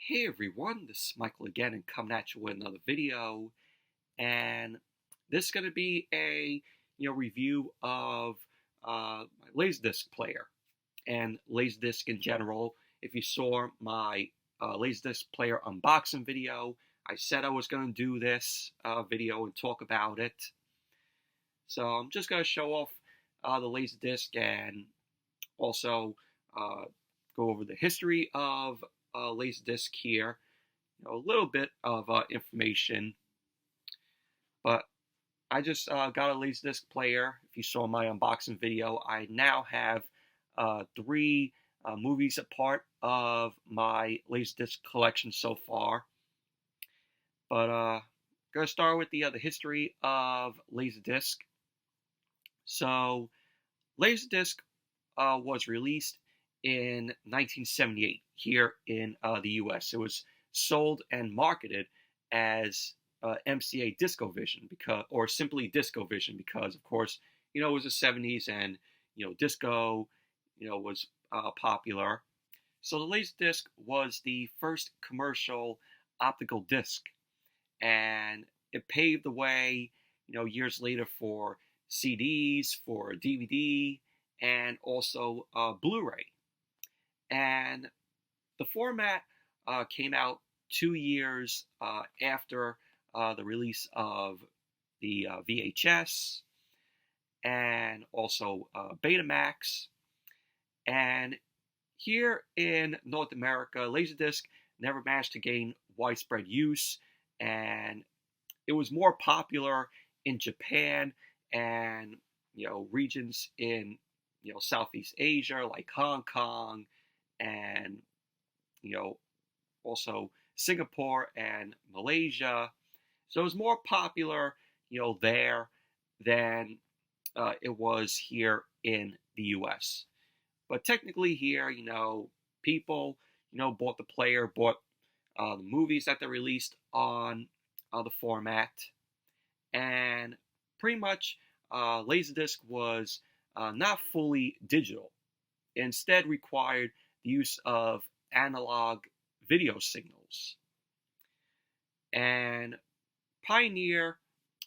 Hey everyone, this is Michael again and coming at you with another video. And this is going to be a review of my Laserdisc player and Laserdisc in general. If you saw my Laserdisc player unboxing video, I said I was going to do this video and talk about it. So I'm just going to show off the Laserdisc and also go over the history of Laserdisc here. A little bit of information, but I just got a Laserdisc player. If you saw my unboxing video, I now have three movies a part of my Laserdisc collection so far. But gonna start with the history of Laserdisc. So Laserdisc was released in 1978 here in the U.S. It was sold and marketed as MCA DiscoVision or simply DiscoVision because, of course, it was the 70s and disco, was popular. So the Laserdisc was the first commercial optical disc, and it paved the way, years later for CDs, for DVD, and also Blu-ray. And the format came out 2 years after the release of the VHS and also Betamax. And here in North America, Laserdisc never managed to gain widespread use, and it was more popular in Japan and regions in Southeast Asia like Hong Kong and also Singapore and Malaysia. So it was more popular there than it was here in the US. But technically here, people bought the player, bought the movies that they released on the format, and pretty much Laserdisc was not fully digital. It instead required the use of analog video signals. And Pioneer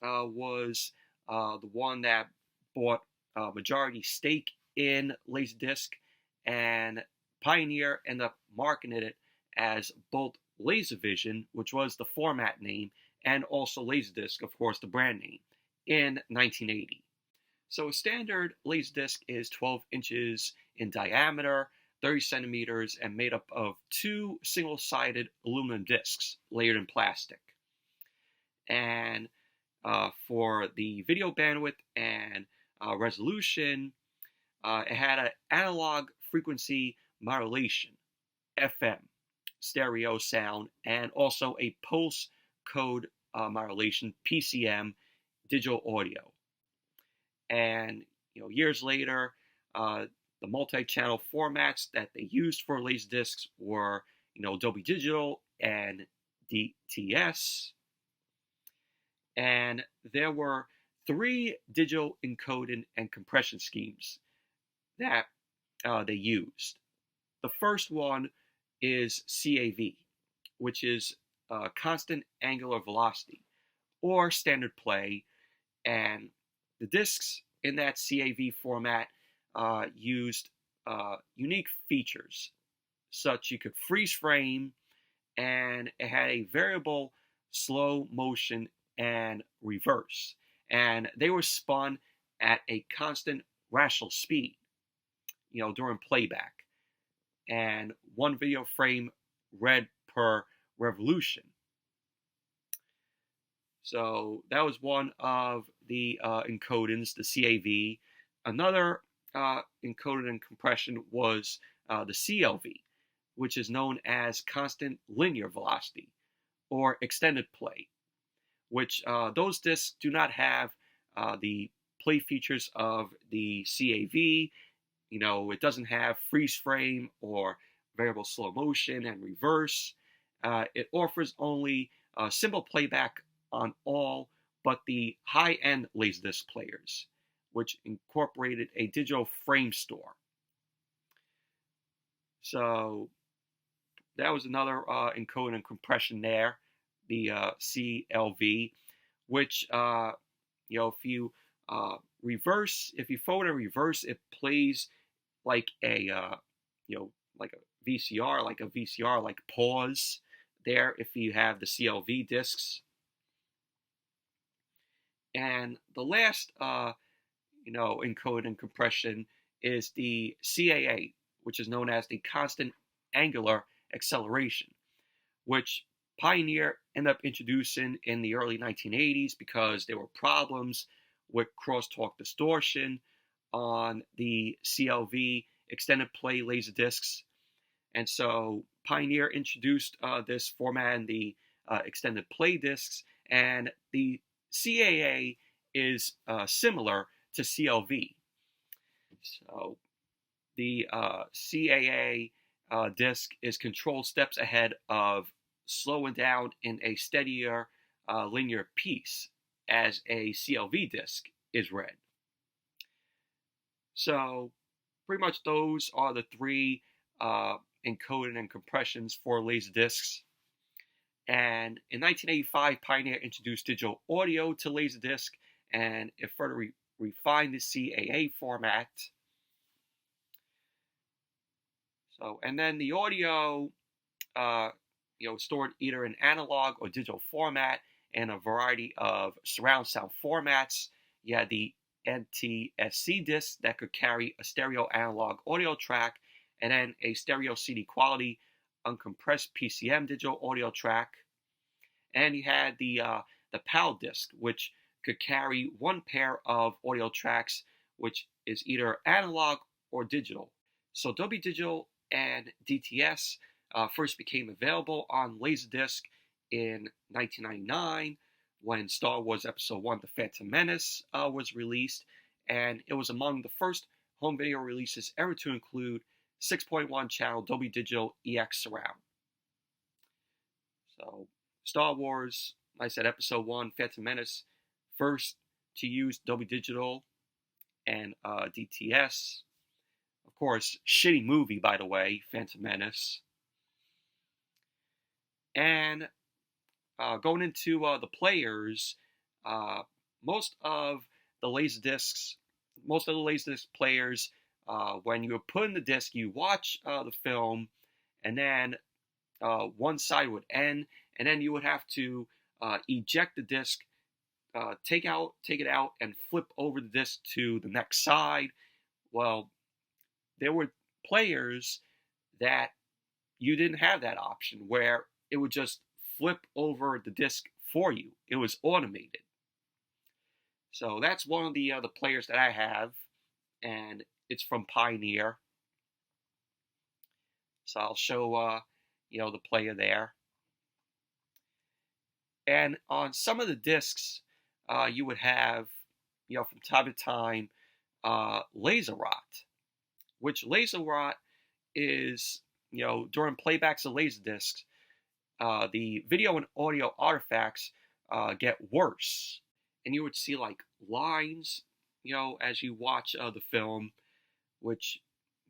was the one that bought a majority stake in Laserdisc, and Pioneer ended up marketing it as both Laservision, which was the format name, and also Laserdisc, of course, the brand name, in 1980. So a standard Laserdisc is 12 inches in diameter, 30 centimeters, and made up of two single-sided aluminum discs layered in plastic. And for the video bandwidth and resolution, it had an analog frequency modulation, FM, stereo sound, and also a pulse code modulation, PCM, digital audio. And years later, the multi-channel formats that they used for Laserdiscs were Dolby Digital and DTS. And there were three digital encoding and compression schemes that they used. The first one is CAV, which is constant angular velocity, or standard play. And the discs in that CAV format used unique features, such you could freeze frame, and it had a variable slow motion and reverse. And they were spun at a constant rational speed, during playback. And one video frame read per revolution. So that was one of the encodings, the CAV. Another encoding and compression was the CLV, which is known as constant linear velocity, or extended play, which those discs do not have the play features of the CAV. It doesn't have freeze frame or variable slow motion and reverse. It offers only simple playback on all but the high-end Laserdisc players, which incorporated a digital frame store. So that was another encoding and compression there, the CLV, which if you if you forward and reverse, it plays like a like a VCR, like pause there if you have the CLV discs. And the last encode and compression is the CAA, which is known as the constant angular acceleration, which Pioneer ended up introducing in the early 1980s because there were problems with crosstalk distortion on the CLV extended play laser discs. And so Pioneer introduced this format in the extended play discs, and the CAA is similar to CLV. So the CAA disc is controlled steps ahead of slowing down in a steadier linear piece as a CLV disc is read. So pretty much those are the three encoding and compressions for Laserdiscs. And in 1985, Pioneer introduced digital audio to Laserdisc, and it further refined the CAA format. So, and then the audio, stored either in analog or digital format and a variety of surround sound formats. You had the NTSC disc that could carry a stereo analog audio track, and then a stereo CD quality uncompressed PCM digital audio track. And you had the PAL disc, which could carry one pair of audio tracks, which is either analog or digital. So Dolby Digital and DTS first became available on Laserdisc in 1999 when Star Wars Episode 1 The Phantom Menace was released, and it was among the first home video releases ever to include 6.1 channel Dolby Digital EX surround. So Star Wars, like I said, Episode 1 Phantom Menace, first to use Dolby Digital and DTS. Of course, shitty movie, by the way, Phantom Menace. And going into the players, most of the Laserdisc players, when you put in the disc, you watch the film, and then one side would end, and then you would have to eject the disc, take it out, and flip over the disc to the next side. Well, there were players that you didn't have that option, where it would just flip over the disc for you. It was automated. So that's one of the players that I have, and it's from Pioneer. So I'll show the player there. And on some of the discs, you would have, from time to time, laser rot, which laser rot is, during playbacks of Laserdiscs, the video and audio artifacts get worse, and you would see like lines, as you watch the film, which,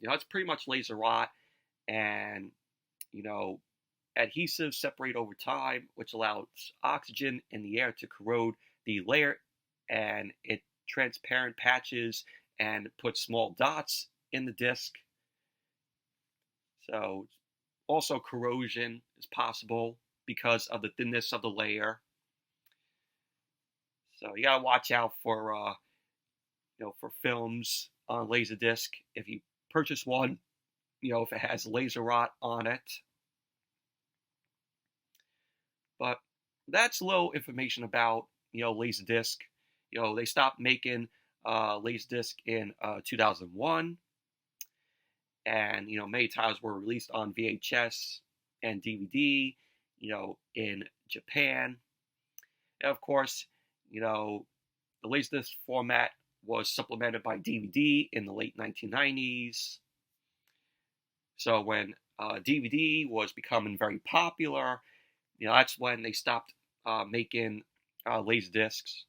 it's pretty much laser rot, and adhesives separate over time, which allows oxygen in the air to corrode the layer, and it transparent patches and puts small dots in the disc. So also corrosion is possible because of the thinness of the layer. So you gotta watch out for for films on Laserdisc. If you purchase one, if it has laser rot on it. But that's a little information about Laserdisc. They stopped making Laserdisc in 2001, and many titles were released on VHS and DVD, in Japan. And of course, the Laserdisc format was supplemented by DVD in the late 1990s. So when DVD was becoming very popular, that's when they stopped making Laserdiscs.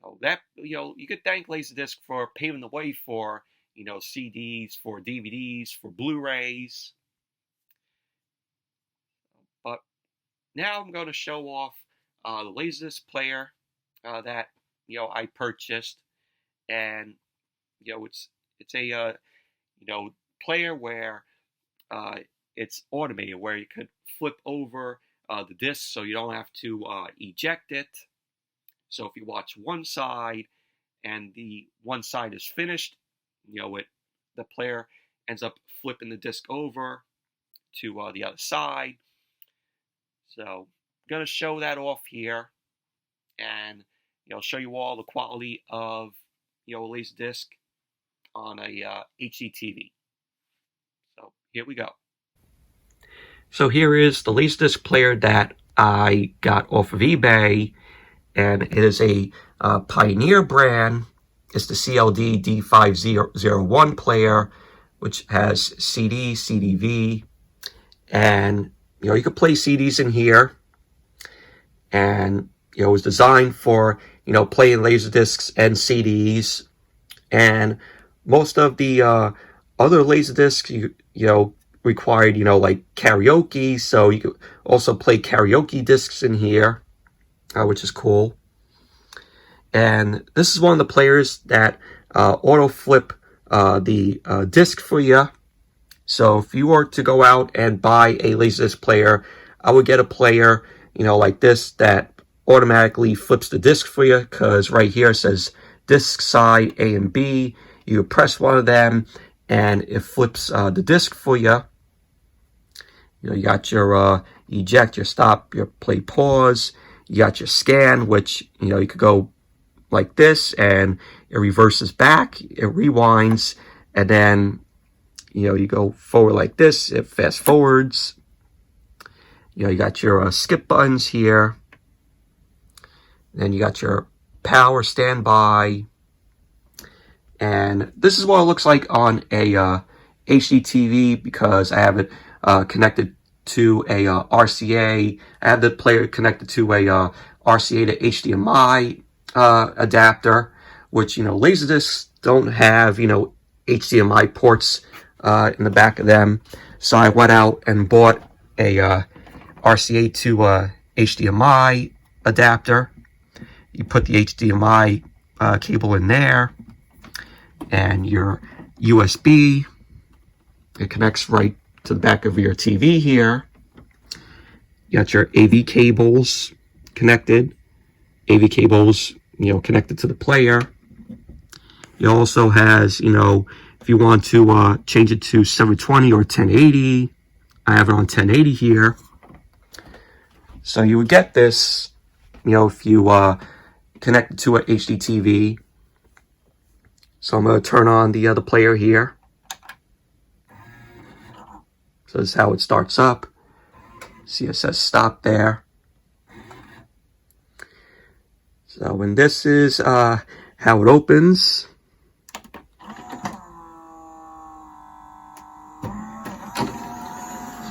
So that, you could thank Laserdisc for paving the way for, CDs, for DVDs, for Blu-rays. But now I'm going to show off the Laserdisc player that I purchased, and it's a player where it's automated, where you could flip over the disc so you don't have to eject it. So if you watch one side and the one side is finished, the player ends up flipping the disc over to the other side. So I'm going to show that off here, and show you all the quality of a Laserdisc on a HD TV. So here we go. So here is the Laserdisc player that I got off of eBay, and it is a Pioneer brand. It's the CLD D501 player, which has CD, CDV, and you can play CDs in here. And it was designed for playing Laserdiscs and CDs. And most of the other Laserdiscs required like karaoke, so you could also play karaoke discs in here, which is cool. And this is one of the players that auto flip the disc for you. So if you were to go out and buy a Laserdisc player, I would get a player like this that automatically flips the disc for you, because right here it says disc side A and B. You press one of them and it flips the disc for you. You got your eject, your stop, your play pause. You got your scan, which you could go like this and it reverses back, it rewinds, and then you go forward like this, it fast forwards. You got your skip buttons here. Then you got your power standby. And this is what it looks like on a HD TV, because I have it connected to a RCA. I have the player connected to a RCA to HDMI adapter, which Laserdiscs don't have HDMI ports in the back of them. So I went out and bought a RCA to HDMI adapter. You put the HDMI cable in there, and your USB, it connects right to the back of your TV here. You got your AV cables connected. AV cables, connected to the player. It also has, if you want to change it to 720 or 1080, I have it on 1080 here. So you would get this, if you connect it to an HD TV. So I'm going to turn on the other player here. So this is how it starts up. See, it says stop there. So when this is how it opens.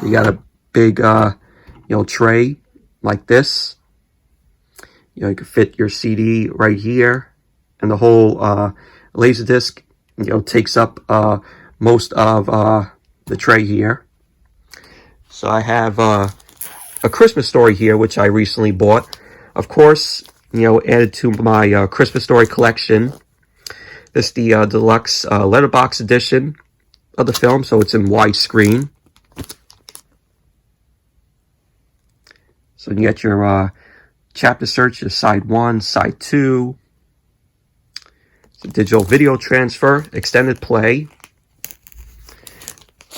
So you got a big tray like this. You can fit your CD right here, and the whole Laserdisc takes up most of the tray here. So I have a Christmas Story here, which I recently bought. Of course, added to my Christmas Story collection. This is the deluxe letterbox edition of the film, so it's in widescreen. So you get your chapter search, is side 1, side 2. It's a digital video transfer, extended play.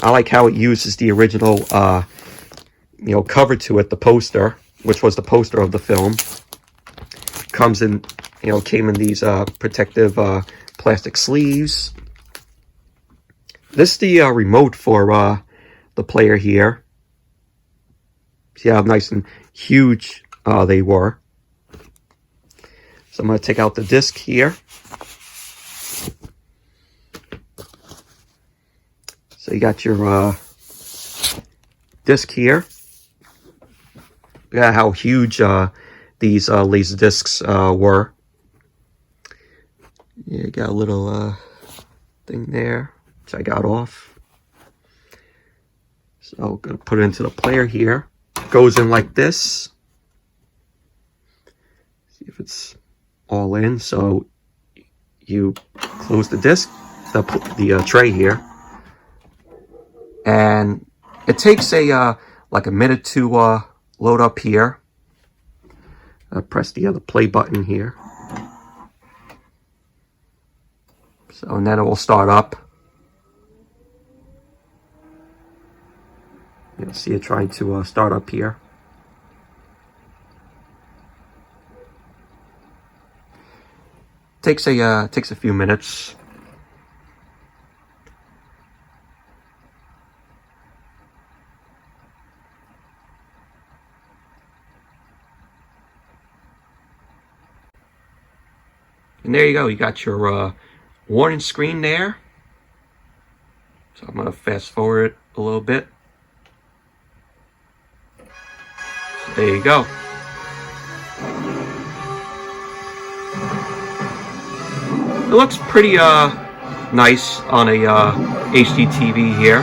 I like how it uses the original, cover to it, the poster, which was the poster of the film. Comes in, came in these protective plastic sleeves. This is the remote for the player here. See how nice and huge they were. So I'm going to take out the disc here. So you got your disc here. Look at how huge these laser discs were. Yeah, got a little thing there, which I got off. So I'm gonna put it into the player here. It goes in like this. See if it's all in. So you close the disc, the tray here, and it takes like a minute to load up here. Press the other play button here. So, and then it will start up. You'll see it trying to start up here. Takes a few minutes. And there you go. You got your warning screen there. So I'm going to fast forward it a little bit. So there you go. It looks pretty nice on a HD TV here.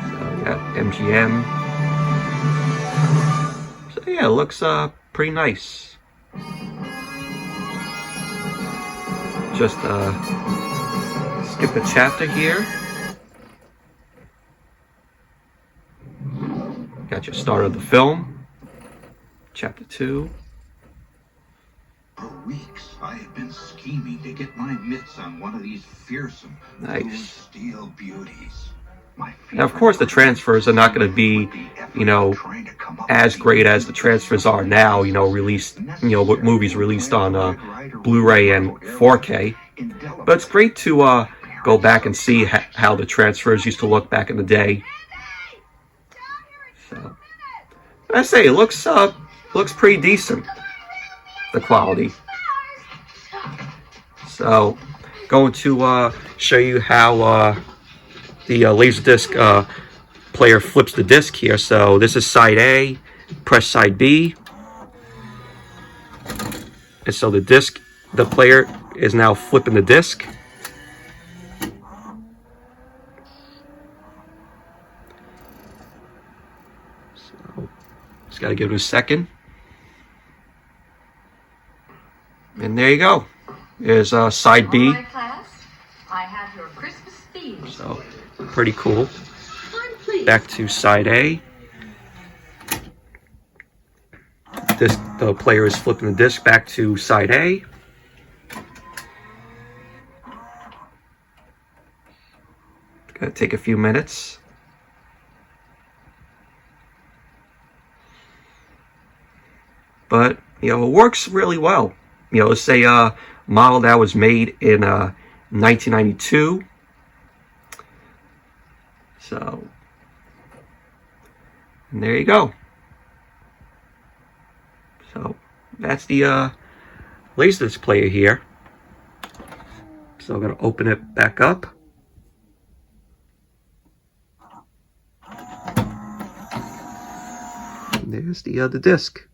So we got MGM. So yeah, it looks pretty nice. Just skip a chapter here. Got your start of the film, chapter 2. For weeks, I have been scheming to get my mitts on one of these fearsome blue steel beauties. Now, of course, the transfers are not going to be, you know, as great as the transfers are now, you know, released, you know, with movies released on Blu-ray and 4K. But it's great to go back and see how the transfers used to look back in the day. So, I say, it looks pretty decent, the quality. So, going to show you how the Laserdisc player flips the disc here. So this is side A, press side B. And so the player is now flipping the disc. So just gotta give it a second. And there you go. There's side B. All right, class. I have your Christmas theme. So pretty cool. Back to side A. The player is flipping the disc back to side A. It's gonna take a few minutes. But, you know, it works really well. You know, it's a model that was made in 1992. So, and there you go. So, that's the Laserdisc player here. So I'm going to open it back up. And there's the disc.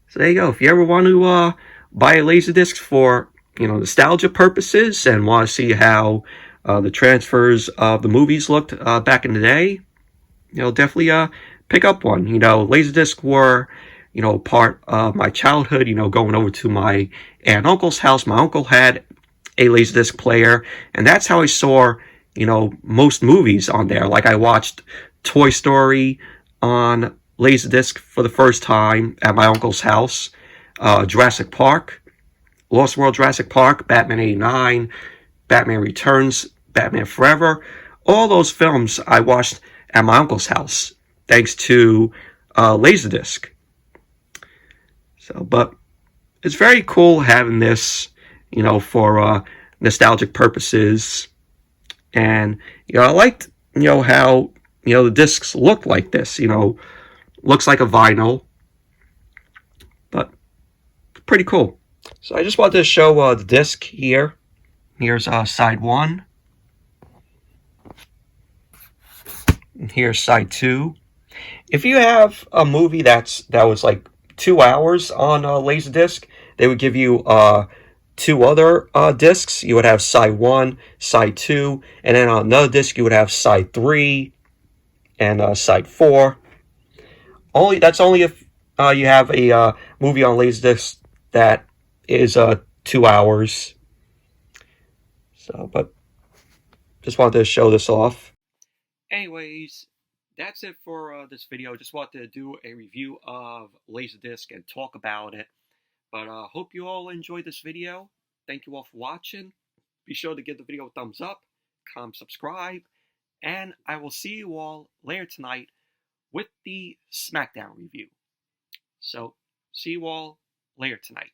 So there you go. If you ever want to buy a Laserdisc for, you know, nostalgia purposes and want to see how the transfers of the movies looked back in the day, you know, definitely pick up one. You know, Laserdisc were, you know, part of my childhood, you know, going over to my aunt and uncle's house. My uncle had a Laserdisc player, and that's how I saw, you know, most movies on there. Like, I watched Toy Story on Laserdisc for the first time at my uncle's house, Jurassic Park, Lost World Jurassic Park, Batman 89, Batman Returns, Batman Forever. All those films I watched at my uncle's house, thanks to Laserdisc. So, but it's very cool having this, you know, for nostalgic purposes. And, you know, I liked, you know, how, you know, the discs look like this, you know, looks like a vinyl, but pretty cool. So I just wanted to show the disc here. Here's side 1. And here's side 2. If you have a movie that was like 2 hours on Laserdisc, they would give you two other discs. You would have side 1, side 2, and then on another disc you would have side 3 and side 4. That's only if you have a movie on Laserdisc that is 2 hours. So, but just wanted to show this off. Anyways, that's it for this video. Just wanted to do a review of Laserdisc and talk about it. But hope you all enjoyed this video. Thank you all for watching. Be sure to give the video a thumbs up, comment, subscribe, and I will see you all later tonight with the SmackDown review. So, see you all later tonight.